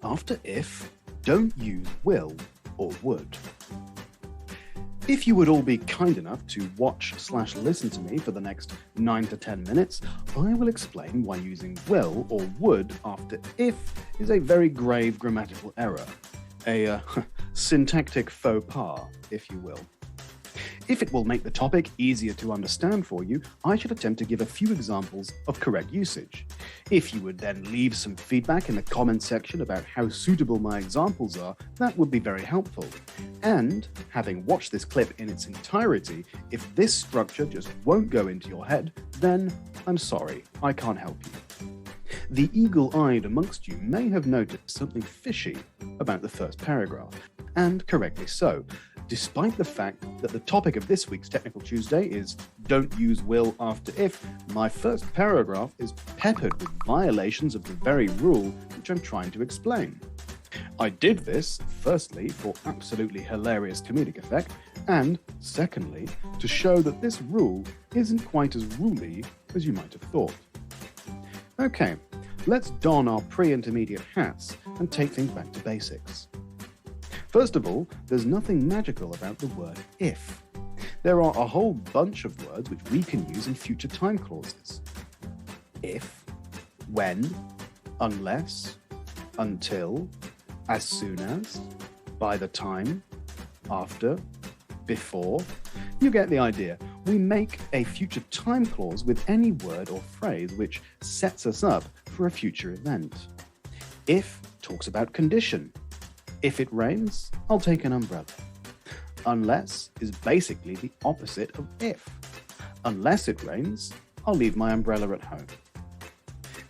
After if, don't use will or would. If you would all be kind enough to watch/listen to me for the next 9 to 10 minutes, I will explain why using will or would after if is a very grave grammatical error. A syntactic faux pas, if you will. If it will make the topic easier to understand for you, I should attempt to give a few examples of correct usage. If you would then leave some feedback in the comment section about how suitable my examples are, that would be very helpful. And, having watched this clip in its entirety, if this structure just won't go into your head, then I'm sorry, I can't help you. The eagle-eyed amongst you may have noticed something fishy about the first paragraph, and correctly so, despite the fact that the topic of this week's Technical Tuesday is don't use will after if. My first paragraph is peppered with violations of the very rule which I'm trying to explain. I did this, firstly, for absolutely hilarious comedic effect, and secondly, to show that this rule isn't quite as ruly as you might have thought. Okay, let's don our pre-intermediate hats and take things back to basics. First of all, there's nothing magical about the word if. There are a whole bunch of words which we can use in future time clauses. If, when, unless, until, as soon as, by the time, after, before. You get the idea. We make a future time clause with any word or phrase which sets us up for a future event. If talks about condition. If it rains, I'll take an umbrella. Unless is basically the opposite of if. Unless it rains, I'll leave my umbrella at home.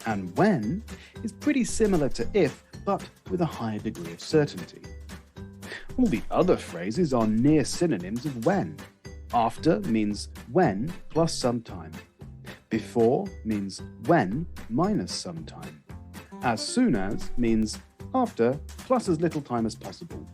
And when is pretty similar to if, but with a higher degree of certainty. All the other phrases are near synonyms of when. After means when plus some time. Before means when minus some time. As soon as means after plus as little time as possible.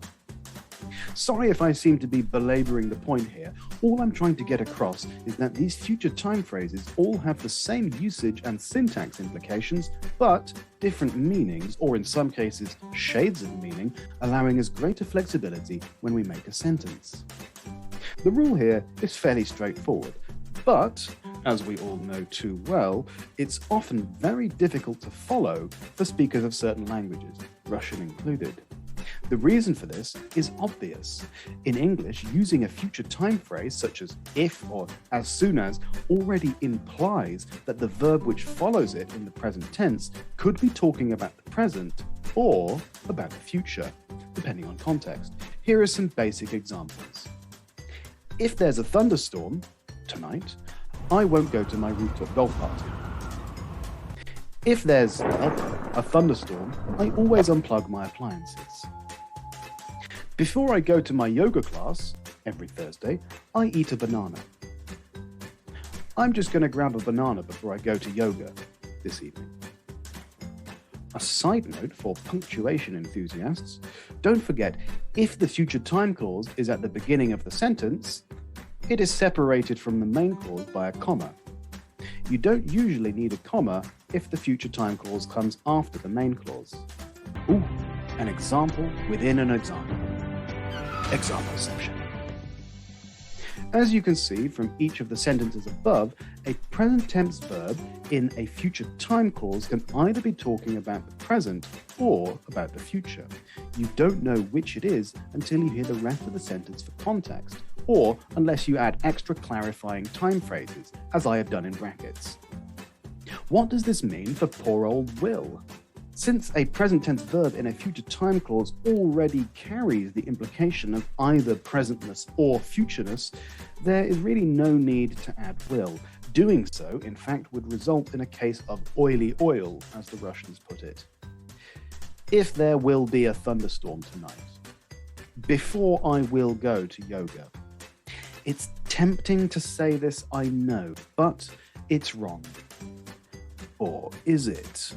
Sorry if I seem to be belaboring the point here. All I'm trying to get across is that these future time phrases all have the same usage and syntax implications, but different meanings, or in some cases, shades of meaning, allowing us greater flexibility when we make a sentence. The rule here is fairly straightforward, but, as we all know too well, it's often very difficult to follow for speakers of certain languages, Russian included. The reason for this is obvious. In English, using a future time phrase such as if or as soon as already implies that the verb which follows it in the present tense could be talking about the present or about the future, depending on context. Here are some basic examples. If there's a thunderstorm tonight, I won't go to my rooftop golf party. If there's a thunderstorm, I always unplug my appliances. Before I go to my yoga class, every Thursday, I eat a banana. I'm just going to grab a banana before I go to yoga this evening. A side note for punctuation enthusiasts, don't forget, if the future time clause is at the beginning of the sentence, it is separated from the main clause by a comma. You don't usually need a comma if the future time clause comes after the main clause. Ooh, an example within an example. Example section. As you can see from each of the sentences above, a present tense verb in a future time clause can either be talking about the present or about the future. You don't know which it is until you hear the rest of the sentence for context, or unless you add extra clarifying time phrases, as I have done in brackets. What does this mean for poor old Will? Since a present tense verb in a future time clause already carries the implication of either presentness or futureness, there is really no need to add will. Doing so, in fact, would result in a case of oily oil, as the Russians put it. If there will be a thunderstorm tonight. Before I will go to yoga. It's tempting to say this, I know, but it's wrong. Or is it?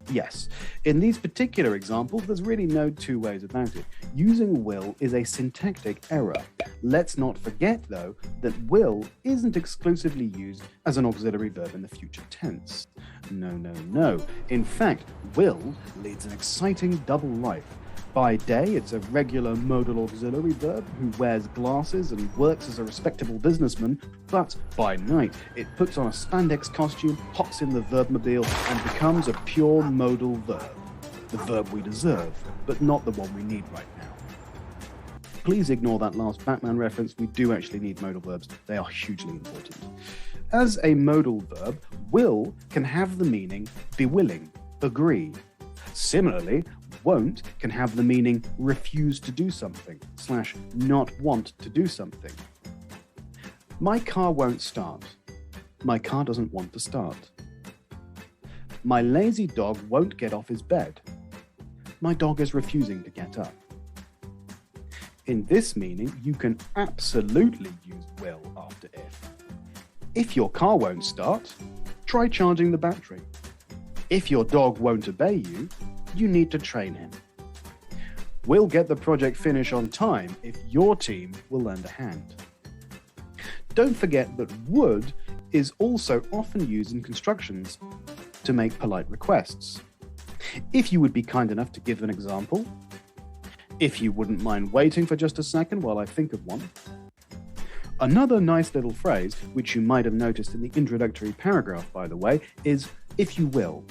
Yes, in these particular examples, there's really no two ways about it. Using will is a syntactic error. Let's not forget, though, that will isn't exclusively used as an auxiliary verb in the future tense. No. In fact, will leads an exciting double life. By day, it's a regular modal auxiliary verb who wears glasses and works as a respectable businessman, but by night, it puts on a spandex costume, hops in the verbmobile, and becomes a pure modal verb. The verb we deserve, but not the one we need right now. Please ignore that last Batman reference. We do actually need modal verbs. They are hugely important. As a modal verb, will can have the meaning be willing, agree. Similarly, won't can have the meaning refuse to do something / not want to do something. My car won't start. My car doesn't want to start. My lazy dog won't get off his bed. My dog is refusing to get up. In this meaning, you can absolutely use will after if. If your car won't start, try charging the battery. If your dog won't obey you, you need to train him. We'll get the project finished on time if your team will lend a hand. Don't forget that would is also often used in constructions to make polite requests. If you would be kind enough to give an example, if you wouldn't mind waiting for just a second while I think of one. Another nice little phrase, which you might have noticed in the introductory paragraph, by the way, is if you will.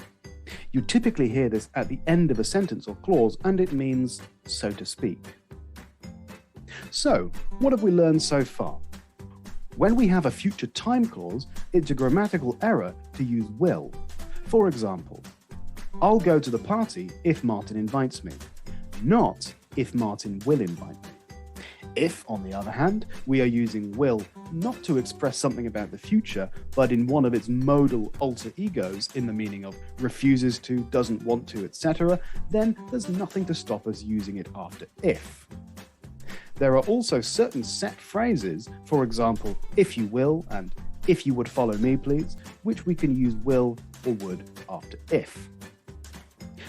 You typically hear this at the end of a sentence or clause, and it means so to speak. So, what have we learned so far? When we have a future time clause, it's a grammatical error to use will. For example, I'll go to the party if Martin invites me, not if Martin will invite me. If, on the other hand, we are using will not to express something about the future, but in one of its modal alter egos in the meaning of refuses to, doesn't want to, etc., then there's nothing to stop us using it after if. There are also certain set phrases, for example, if you will and if you would follow me please, which we can use will or would after if.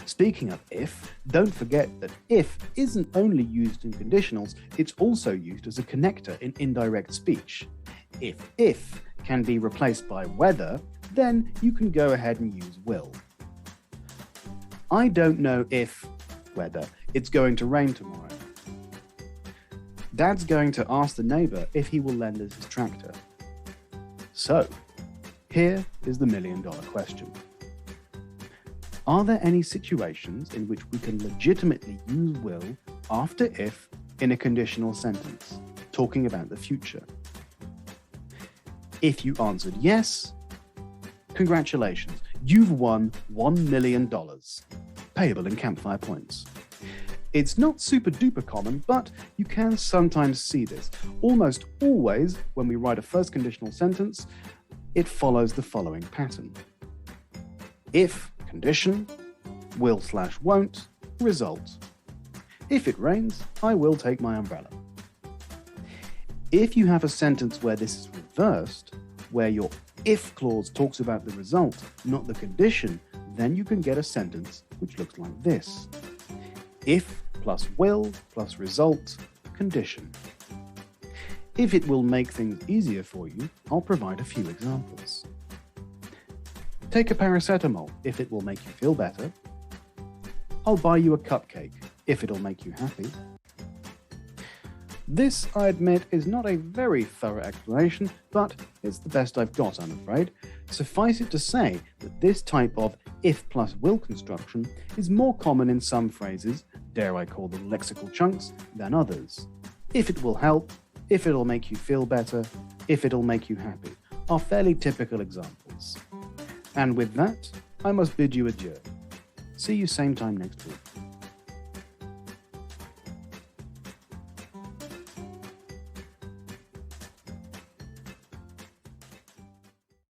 Speaking of if, don't forget that if isn't only used in conditionals, it's also used as a connector in indirect speech. If can be replaced by whether, then you can go ahead and use will. I don't know if, whether, it's going to rain tomorrow. Dad's going to ask the neighbour if he will lend us his tractor. So, here is the million-dollar question. Are there any situations in which we can legitimately use will after if in a conditional sentence, talking about the future? If you answered yes, congratulations, you've won $1 million, payable in Campfire points. It's not super duper common, but you can sometimes see this. Almost always, when we write a first conditional sentence, it follows the following pattern. If condition, will/won't, result. If it rains, I will take my umbrella. If you have a sentence where this is reversed, where your if clause talks about the result, not the condition, then you can get a sentence which looks like this. If plus will plus result, condition. If it will make things easier for you, I'll provide a few examples. Take a paracetamol if it will make you feel better. I'll buy you a cupcake if it'll make you happy. This, I admit, is not a very thorough explanation, but it's the best I've got, I'm afraid. Suffice it to say that this type of if plus will construction is more common in some phrases, dare I call them lexical chunks, than others. If it will help, if it'll make you feel better, if it'll make you happy, are fairly typical examples. And with that, I must bid you adieu. See you same time next week.